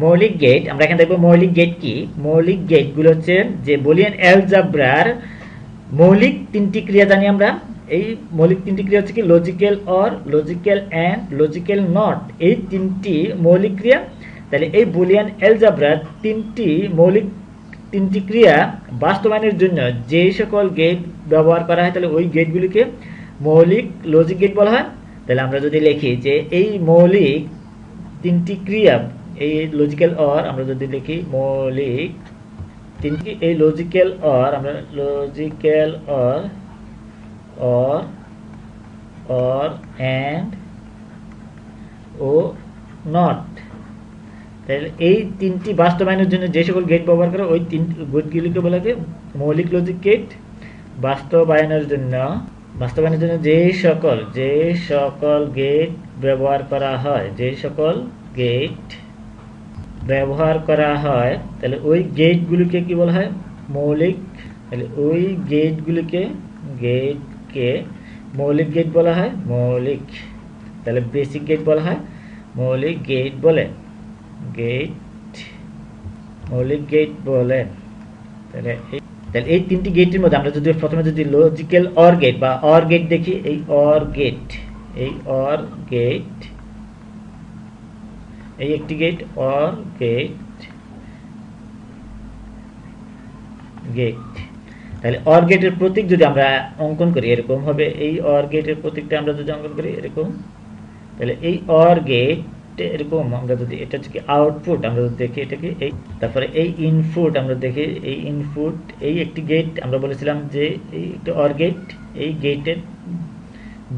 মৌলিক গেট আমরা এখানে দেখবো মৌলিক গেট কি। মৌলিক গেটগুলো হচ্ছে যে বুলিয়ান অ্যালজেব্রার মৌলিক তিনটি ক্রিয়া জানি আমরা। এই মৌলিক তিনটি ক্রিয়া হচ্ছে কি logical or, logical and, logical not, এই তিনটি মৌলিক ক্রিয়া। তাহলে এই বুলিয়ান অ্যালজেব্রার তিনটি ক্রিয়া বাস্তবায়নের জন্য যে সকল গেট ব্যবহার করা হয় তাহলে ওই গেটগুলিকে মৌলিক লজিক গেট বলা হয়। তাহলে আমরা যদি লিখি যে এই মৌলিক তিনটি ক্রিয়া, এই লজিক্যাল অর আমরা যদি লিখি মৌলিক তিনটি, এই লজিক্যাল অর আমরা লজিক্যাল অর অ্যান্ড ও নট, তাহলে এই তিনটি বাস্তবায়নের জন্য যে সকল গেট ব্যবহার করে ওই তিন গেটগুলিকে বলা হয় মৌলিক লজিক গেট। বাস্তবায়নের জন্য যে সকল গেট ব্যবহার করা হয়, তাহলে ওই গেটগুলিকে কি বলা হয় মৌলিক। তাহলে ওই গেটকে মৌলিক গেট বলা হয়, মৌলিক। তাহলে বেসিক গেট বলা হয় মৌলিক গেট বলে, মৌলিক গেট বলে। তাহলে এই তিনটি গেটের মধ্যে আমরা যদি প্রথমে যদি লজিক্যাল অর গেট বা অর গেট দেখি, এই অর গেট, এই একটি গেট অর গেট। তাহলে অর গেটের প্রতীক যদি আমরা অঙ্কন করি এরকম হবে, এই অর গেটের প্রতীকটা আমরা যদি অঙ্কন করি এরকম, তাহলে এই অর গেট এরকম আমরা যদি এটা হচ্ছে কি আউটপুট আমরা যদি দেখি এটাকে, এই তারপরে এই ইনপুট আমরা দেখি, এই ইনপুট, এই একটি গেট আমরা বলেছিলাম যে এই একটা অর গেট, এই গেটের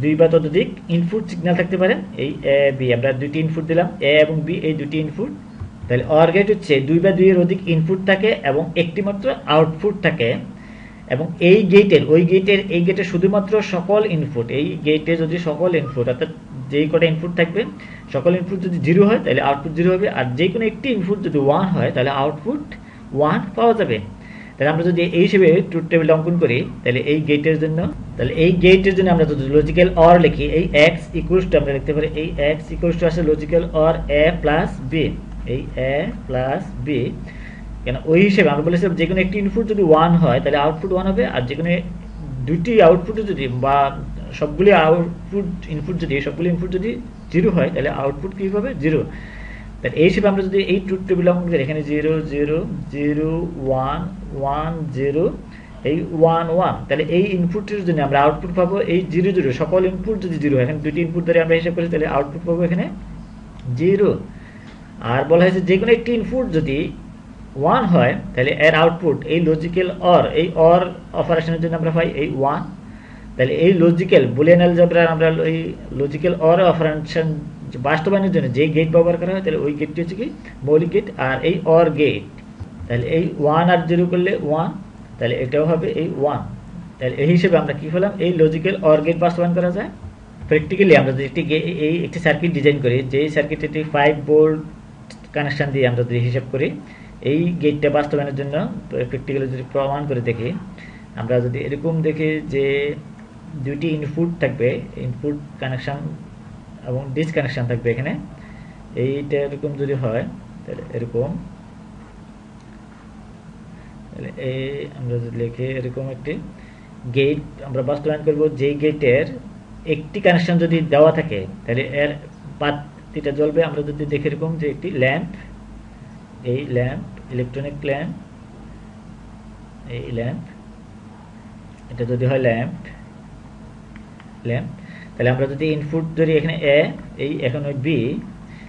দুই বা ততোধিক ইনপুট সিগন্যাল থাকতে পারে। এই এ বি আমরা দুটি ইনপুট দিলাম, এ এবং বি এই দুটি ইনপুট। তাহলে অর গেট হচ্ছে দুই বা দুইয়ের অধিক ইনপুট থাকে এবং একটি মাত্র আউটপুট থাকে। এবং এই গেটের শুধুমাত্র সকল ইনপুট, এই গেটে যদি সকল ইনপুট অর্থাৎ যেই কটা ইনপুট থাকবে সকল ইনপুট যদি 0 হয় তাহলে আউটপুট 0 হবে, আর যে কোনো একটি ইনপুট যদি 1 হয় তাহলে আউটপুট 1 পাওয়া যাবে। তাহলে আমরা যদি এই হিসেবে ট্রুথ টেবিল অঙ্কন করি তাহলে এই গেটের জন্য আমরা যদি লজিক্যাল অর লিখি, এই x ইকুয়ালস টু আমরা লিখতে পারি, এই x ইকুয়ালস টু আসলে logical or a plus b, এই a প্লাস b। কেন ওই হিসেবে আমরা বলেছিলাম যে কোনো একটি ইনপুট যদি 1 হয় তাহলে আউটপুট 1 হবে, আর যে কোনো দুটি আউটপুট যদি বা সবগুলি ইনপুট যদি 0 হয় তাহলে আউটপুট কি হবে 0। তাহলে এই হিসেবে আমরা যদি এই ট্রুথ টেবিল অঙ্কন করি এখানে 0 0 0 1 1 0 এই 1 1, তাহলে এই ইনপুটের জন্য আমরা আউটপুট পাবো এই 0 0, সকল ইনপুট যদি 0 হয়, এখানে দুটি ইনপুট ধরে আমরা হিসাব করি তাহলে আউটপুট পাবো এখানে 0। আর বলা হয়েছে যে কোনো একটি ইনপুট যদি 1 হয় তাহলে এর আউটপুট এই লজিক্যাল অর, এই অর অপারেশনের জন্য আমরা পাই এই 1। তাহলে এই লজিক্যাল বুলিয়ান অ্যালজেব্রার আমরা এই লজিক্যাল অর অপারেশন বাস্তবায়নের জন্য যে গেট ব্যবহার করা হয় তাহলে ওই গেটটি হচ্ছে কি মৌলিক গেট। আর এই অর গেট, তাহলে এই 1 আর 0 করলে 1, তাহলে এটাও হবে এই 1। তাহলে এই হিসেবে আমরা কি পেলাম, এই লজিক্যাল অর গেট বাস্তবায়ন করা যায়। প্র্যাকটিক্যালি আমরা যদি একটি সার্কিট ডিজাইন করি, যেই সার্কিটটি 5 ভোল্ট কানেকশন দিয়ে আমরা যদি হিসাব করি এই গেটটা বাস্তবায়নের জন্য প্র্যাকটিক্যালি যদি প্রমাণ করে দেখি, আমরা যদি এরকম দেখি যে দুটি ইনপুট থাকবে, ইনপুট কানেকশন এবং ডিসকানেকশন থাকবে এখানে, এইটা এরকম যদি হয় তাহলে এরকম, তাহলে এই আমরা যদি লিখি এরকম একটি গেট আমরা বাস্তবায়ন করব, যেই গেটের একটি কানেকশন যদি দেওয়া থাকে তাহলে এর বাতিটা জ্বলবে। আমরা যদি দেখি এরকম যে একটি ল্যাম্প, এই ল্যাম্প ইলেকট্রনিক ল্যাম্প, এই ল্যাম্প, এটা যদি হয় ল্যাম্প, তাহলে আমরা যদি ইনপুট ধরি এখানে এ, এই এখন ওই বি,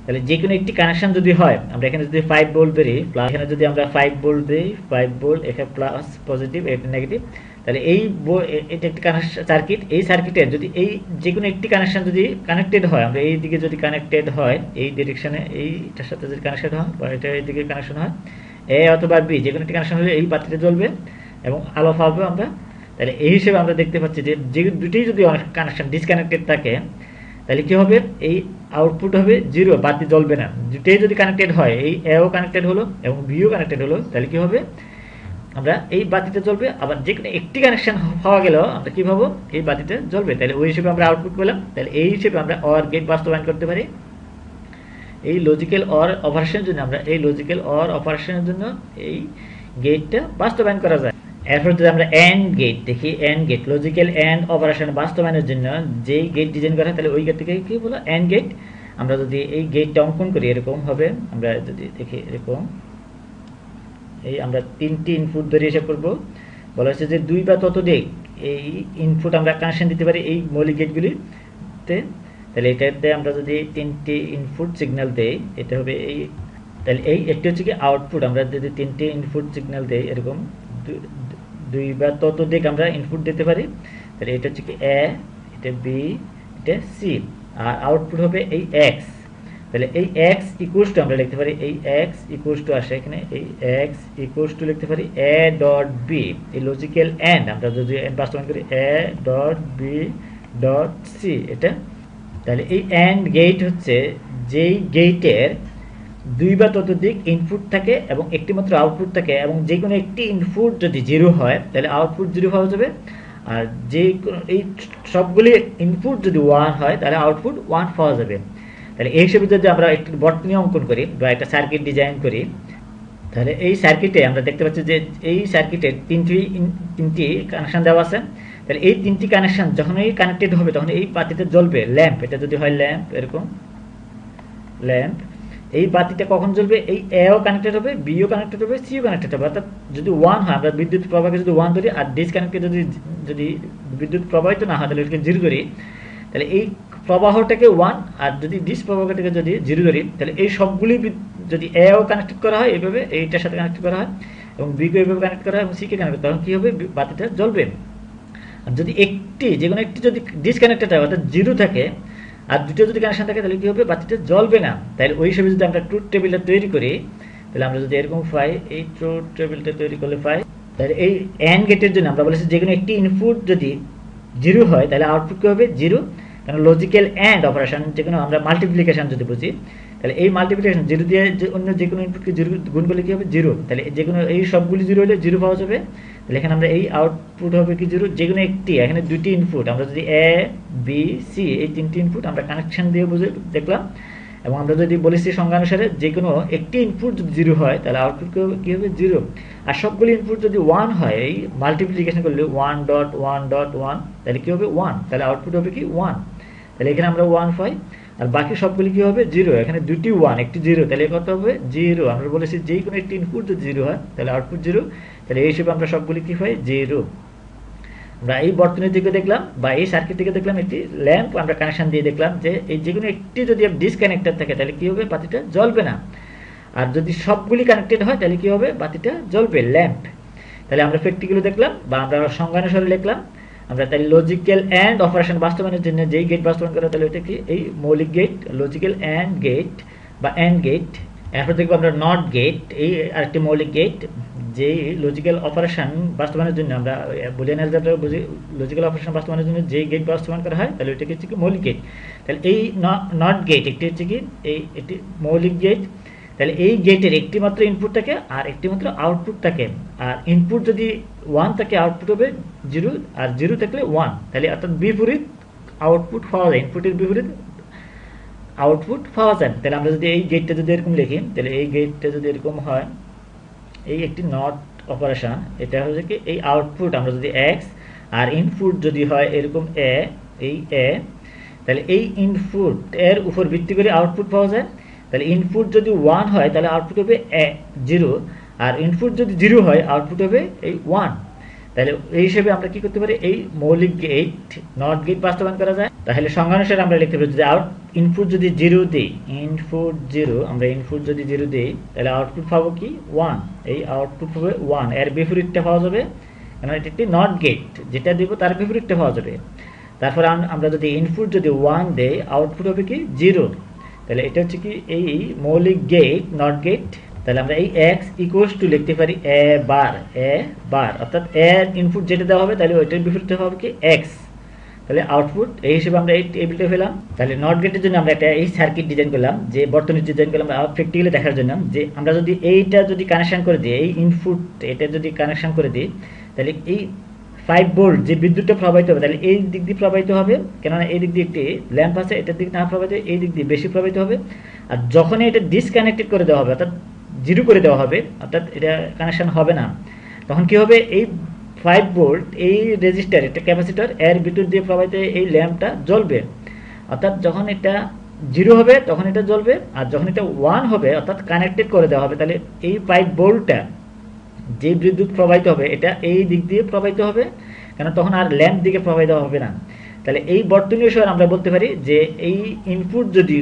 তাহলে যে কোনো একটি কানেকশন যদি হয় আমরা এখানে যদি 5 ভোল্ট ধরি প্লাস, এখানে যদি আমরা 5 ভোল্ট দিই, 5 ভোল্ট এখানে প্লাস পজিটিভ এটা নেগেটিভ, তাহলে এটা একটি সার্কিট। এই সার্কিটে যদি এই যে কোনো একটি কানেকশন যদি কানেক্টেড হয়, আমরা এই দিকে যদি কানেক্টেড হয় এই ডিরেকশনে, এইটার সাথে যদি কানেকশন হয় বা এটা এই দিকে কানেকশন হয় এ অথবা বি, যে কোনো একটি কানেকশন হলে এই বাতিটা জ্বলবে এবং আলো পাবো আমরা। তাহলে এই হিসেবে আমরা দেখতে পাচ্ছি যে দুটোই যদি কানেকশন ডিসকানেক্টেড থাকে তাহলে কি হবে, এই আউটপুট হবে 0, বাতি জ্বলবে না। দুটোই যদি কানেক্টেড হয়, এই এও কানেক্টেড হলো এবং বিও কানেক্টেড হলো, তাহলে কি হবে আমরা এই বাতিটা জ্বলবে। আবার যে কোনো একটি কানেকশন পাওয়া গেল আমরা কি পাবো, এই বাতিটা জ্বলবে। তাহলে ওই হিসেবে আমরা আউটপুট পেলাম। তাহলে এই হিসেবে আমরা অর গেট বাস্তবায়ন করতে পারি। এই লজিক্যাল অর অপারেশনের জন্য আমরা এই লজিক্যাল অর অপারেশনের জন্য এই গেটটা বাস্তবায়ন করা যায়। এরপর যদি আমরা এন্ড গেট দেখি, and gate logical and operation বাস্তবায়নের জন্য যেই গেট ডিজাইন করা হয় তাহলে ওই গেটটাকে কি বলো, এন্ড গেট। আমরা যদি এই গেটটা অঙ্কন করি এরকম হবে, আমরা যদি দেখি এরকম, এই আমরা 3টি ইনপুট ধরে হিসাব করবো। বলা হচ্ছে যে 2 বা ততোধিক এই ইনপুট আমরা কানেকশন দিতে পারি এই মৌলিক গেটগুলিতে। তাহলে এটাতে আমরা যদি 3টি ইনপুট সিগন্যাল দেই, এটা হবে এই, তাহলে এই একটি হচ্ছে কি আউটপুট। আমরা যদি 3টি ইনপুট সিগন্যাল দেই এরকম 2 বা ততোধিক আমরা ইনপুট দিতে পারি, তাহলে এটা হচ্ছে কি এ, এটা বি, এটা সি, আর আউটপুট হবে এই এক্স। তাহলে এই এক্স ইকুয়ালস টু আমরা লিখতে পারি, এই এক্স ইকুয়ালস টু আসে এখানে, এই এক্স ইকুয়ালস টু লিখতে পারি এ ডট বি, এই লজিক্যাল এন্ড আমরা যদি এন্ড বাস্তবায়ন করি A dot B dot C এটা। তাহলে এই এন্ড গেট হচ্ছে যেই গেটের 2 বা ততোধিক ইনপুট থাকে এবং একটি মাত্র আউটপুট থাকে, এবং যে কোনো একটি ইনপুট যদি 0 হয় তাহলে আউটপুট 0 পাওয়া যাবে, আর যে এই সবগুলি ইনপুট যদি 1 হয় তাহলে আউটপুট 1 পাওয়া যাবে। তাহলে এই হিসেবে যদি আমরা একটি বর্তনী অঙ্কন করি বা একটা সার্কিট ডিজাইন করি, তাহলে এই সার্কিটে আমরা দেখতে পাচ্ছি যে এই সার্কিটের তিনটি কানেকশন দেওয়া আছে। তাহলে এই 3টি কানেকশন যখনই কানেক্টেড হবে তখন এই বাতিতে জ্বলবে ল্যাম্প, এটা যদি হয় ল্যাম্প এরকম ল্যাম্প, এই বাতিটা কখন জ্বলবে, এই এও কানেক্টেড হবে, বিও কানেক্টেড হবে, সিও কানেক্টেড হবে। অর্থাৎ যদি 1 হয়, আমরা বিদ্যুৎ প্রবাহকে যদি 1 ধরি আর ডিসকানেক্টেড যদি বিদ্যুৎ প্রবাহিত না হয় তাহলে এটাকে 0 ধরি, তাহলে এই প্রবাহটাকে 1 আর যদি ডিস প্রবাহটাকে যদি 0 ধরি, তাহলে এই সবগুলি যদি এও কানেক্টেড করা হয় এইভাবে, এইটার সাথে কানেক্ট করা হয় এবং বি কে এইভাবে কানেক্ট করা হয় এবং সি কে কানেক্ট করা হয়, কি হবে, বাতিটা জ্বলবে। আর যদি যে কোনো একটি যদি ডিসকানেক্টেড হয় অর্থাৎ 0 থাকে আর দুটো যদি কানেকশন থাকে তাহলে কি হবে, বাতিটা জ্বলবে না। তাহলে ওই হিসেবে যদি আমরা ট্রুথ টেবিলটা তৈরি করি, তাহলে আমরা যদি এরকম পাই, এই ট্রুথ টেবিলটা তৈরি করলে পাই, তাহলে এই এন্ড গেটের জন্য আমরা বলেছি যে কোনো একটি ইনপুট যদি 0 হয় তাহলে আউটপুট কি হবে 0, কারণ লজিক্যাল এন্ড অপারেশন যে কোনো আমরা মাল্টিপ্লিকেশন যদি বুঝি, তাহলে এই মাল্টিপ্লিকেশন 0 দিয়ে অন্য যে কোনো ইনপুটকে 0 গুণ করলে কি হবে 0, তাহলে যে কোনো এই সবগুলি 0 হলে 0 পাওয়া যাবে। তাহলে এখানে আমরা এই আউটপুট হবে কি 0, যে কোনো একটি, এখানে 2টি ইনপুট আমরা যদি এ বি সি এই 3টি ইনপুট আমরা কানেকশন দিয়ে বুঝে দেখলাম, এবং আমরা যদি বলেছি সংজ্ঞা অনুসারে যে কোনো একটি ইনপুট যদি 0 হয় তাহলে আউটপুট কি হবে 0, আর সবগুলি ইনপুট যদি 1 হয়, এই মাল্টিপ্লিকেশন করলে 1.1.1 তাহলে কি হবে 1, তাহলে আউটপুট হবে কি 1। তাহলে এখানে আমরা 1 পাই, আর বাকি সবগুলি কি হবে 0, এখানে 2টি 1 একটি 0, তাহলে কত হবে 0। আমরা বলেছি যে কোনো একটি ইনপুট যদি 0 হয় তাহলে আউটপুট 0, তাহলে এই হিসেবে আমরা সবগুলি কি পাই 0। আমরা এই বর্তনী থেকে দেখলাম বা এই সার্কিট থেকে দেখলাম একটি ল্যাম্প আমরা কানেকশন দিয়ে দেখলাম যে এই যে কোনো একটি যদি ডিসকানেক্টেড থাকে তাহলে কি হবে, বাতিটা জ্বলবে না, আর যদি সবগুলি কানেক্টেড হয় তাহলে কি হবে, বাতিটা জ্বলবে ল্যাম্প। তাহলে আমরা প্র্যাকটিক্যালি দেখলাম বা আমরা সংজ্ঞানুসারে লিখলাম। আমরা তাহলে লজিক্যাল এন্ড অপারেশন বাস্তবায়নের জন্য যেই গেট বাস্তবায়ন করা তাহলে এটা কি এই মৌলিক গেট, লজিক্যাল এন্ড গেট বা এন্ড গেট। এরপর দেখবো আমরা নট গেট, এই আরেকটি মৌলিক গেট যেই লজিক্যাল অপারেশন বাস্তবায়নের জন্য আমরা বুলিয়ান অ্যালজেব্রা বুঝি, লজিক্যাল অপারেশন বাস্তবায়নের জন্য যেই গেট বাস্তবায়ন করা হয় তাহলে ওইটাকে হচ্ছে কি মৌলিক গেট। তাহলে এই নট গেট একটি হচ্ছে কি একটি মৌলিক গেট। তাহলে এই গেটের একটি মাত্র ইনপুট থাকে আর একটি মাত্র আউটপুট থাকে, আর ইনপুট যদি 1 থাকে আউটপুট হবে 0, আর 0 থাকলে 1, তাহলে অর্থাৎ বিপরীত আউটপুট পাওয়া যায়, ইনপুটের বিপরীত আউটপুট পাওয়া যায়। তাহলে আমরা যদি এই গেটটা যদি এরকম লিখি, তাহলে এই গেটটা যদি এরকম হয়, এই একটি নট অপারেশন, এটা হচ্ছে কি এই আউটপুট আমরা যদি x আর ইনপুট যদি হয় এরকম a, এই a, তাহলে এই ইনপুট এর উপর ভিত্তি করে আউটপুট পাওয়া যায়। তাহলে ইনপুট যদি 1 হয় তাহলে আউটপুট হবে 0, আর ইনপুট যদি 0 হয় আউটপুট হবে এই 1। তাহলে এই হিসেবে আমরা কি করতে পারি, এই মৌলিক গেট নট গেট বাস্তবায়ন করা যায়। তাহলে সংজ্ঞানুসারে আমরা লিখতে পারি যে ইনপুট যদি 0 দিই, ইনপুট 0, আমরা ইনপুট যদি 0 দিই তাহলে আউটপুট পাবো কি 1, এই আউটপুট হবে 1, এর বিপরীতটা পাওয়া যাবে, কারণ এটা একটি নট গেট, যেটা দিব তার বিপরীতটা পাওয়া যাবে। তারপর আমরা যদি ইনপুট যদি 1 দেই আউটপুট হবে কি 0, তাহলে এটা হচ্ছে কি এই মৌলিক গেট নট গেট। তাহলে আমরা এই x ইকুয়ালস টু লিখতে পারি a বার, অর্থাৎ এর ইনপুট যেটা দেওয়া হবে তাহলে ওইটার বিপরীতে হবে কি x, তাহলে আউটপুট এই হিসেবে আমরা এই টেবিলটা পেলাম। তাহলে নট গেটের জন্য আমরা একটা এই সার্কিট ডিজাইন করলাম, যে বর্তনী ডিজাইন করলাম প্র্যাকটিক্যালি দেখার জন্য, যে আমরা যদি এইটা যদি কানেকশন করে দিই, এই ইনপুট এটা যদি কানেকশন করে দিই তাহলে এই 5 ভোল্ট যে বিদ্যুৎটা প্রবাহিত হবে তাহলে এই দিক দিয়ে প্রবাহিত হবে, কেননা এই দিক দিয়ে একটি ল্যাম্প আছে, এটার দিক না প্রবাহিত এই দিক দিয়ে বেশি প্রবাহিত হবে, আর যখন এটা ডিসকানেক্টেড করে দেওয়া হবে, অর্থাৎ জিরো করে দেওয়া হবে, অর্থাৎ এটা কানেকশন হবে না, তখন কি হবে, এই 5 ভোল্ট এই রেজিস্টার, একটা ক্যাপাসিটর, এর ভিতর দিয়ে প্রবাহিত এই ল্যাম্পটা জ্বলবে। অর্থাৎ যখন এটা জিরো হবে তখন এটা জ্বলবে, আর যখন এটা 1 হবে অর্থাৎ কানেক্টেড করে দেওয়া হবে, তাহলে এই 5 ভোল্টটা যে বিদ্যুৎ প্রবাহিত হবে এটা এই দিক দিয়ে প্রবাহিত হবে, কারণ তখন আর ল্যাম্প দিকে প্রবাহিত হবে না। তাহলে এই বর্তনীয় সহ আমরা বলতে পারি যে এই ইনপুট যদি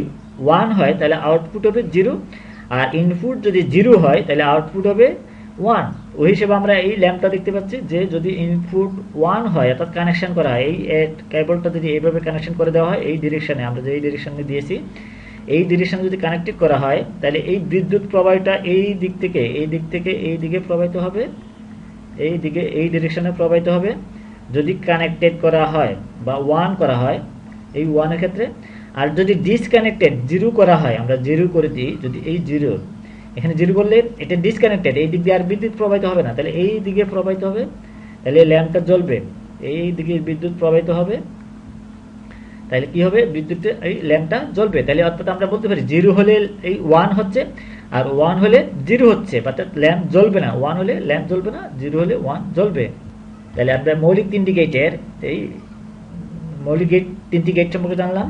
1 হয় তাহলে আউটপুট হবে 0, আর ইনপুট যদি 0 হয় তাহলে আউটপুট হবে 1। ওই হিসেবে আমরা এই ল্যাম্পটা দেখতে পাচ্ছি যে যদি ইনপুট 1 হয় অর্থাৎ কানেকশন করা হয়, এই কেবলটা যদি এইভাবে কানেকশন করে দেওয়া হয় এই ডিরেকশনে, আমরা যে এই ডিরেকশনে দিয়েছি এই ডিরেকশনে যদি কানেক্টেড করা হয় তাহলে এই বিদ্যুৎ প্রবাহটা এই দিক থেকে এই দিকে প্রবাহিত হবে, এই দিকে এই ডিরেকশনে প্রবাহিত হবে যদি কানেক্টেড করা হয় বা 1 করা হয় এই 1 এর ক্ষেত্রে। আর যদি ডিসকানেক্টেড 0 করা হয়, আমরা 0 করে দিই, যদি এই 0 এখানে 0 করলে এটা ডিসকানেক্টেড, এই দিক দিয়ে আর বিদ্যুৎ প্রবাহিত হবে না, তাহলে এই দিকে প্রবাহিত হবে, তাহলে ল্যাম্পটা জ্বলবে, এই দিকে বিদ্যুৎ প্রবাহিত হবে, তাহলে কি হবে, বিদ্যুৎ এই ল্যাম্পটা জ্বলবে। তাহলে অর্থাৎ আমরা বলতে পারি 0 হলে এই 1 হচ্ছে, আর 1 হলে 0 হচ্ছে, অর্থাৎ ল্যাম্প জ্বলবে না, 1 হলে ল্যাম্প জ্বলবে না, 0 হলে 1 জ্বলবে। তাহলে আমরা মৌলিক তিনটি গেটের, এই মৌলিক গেট তিনটি গেট সম্পর্কে জানলাম।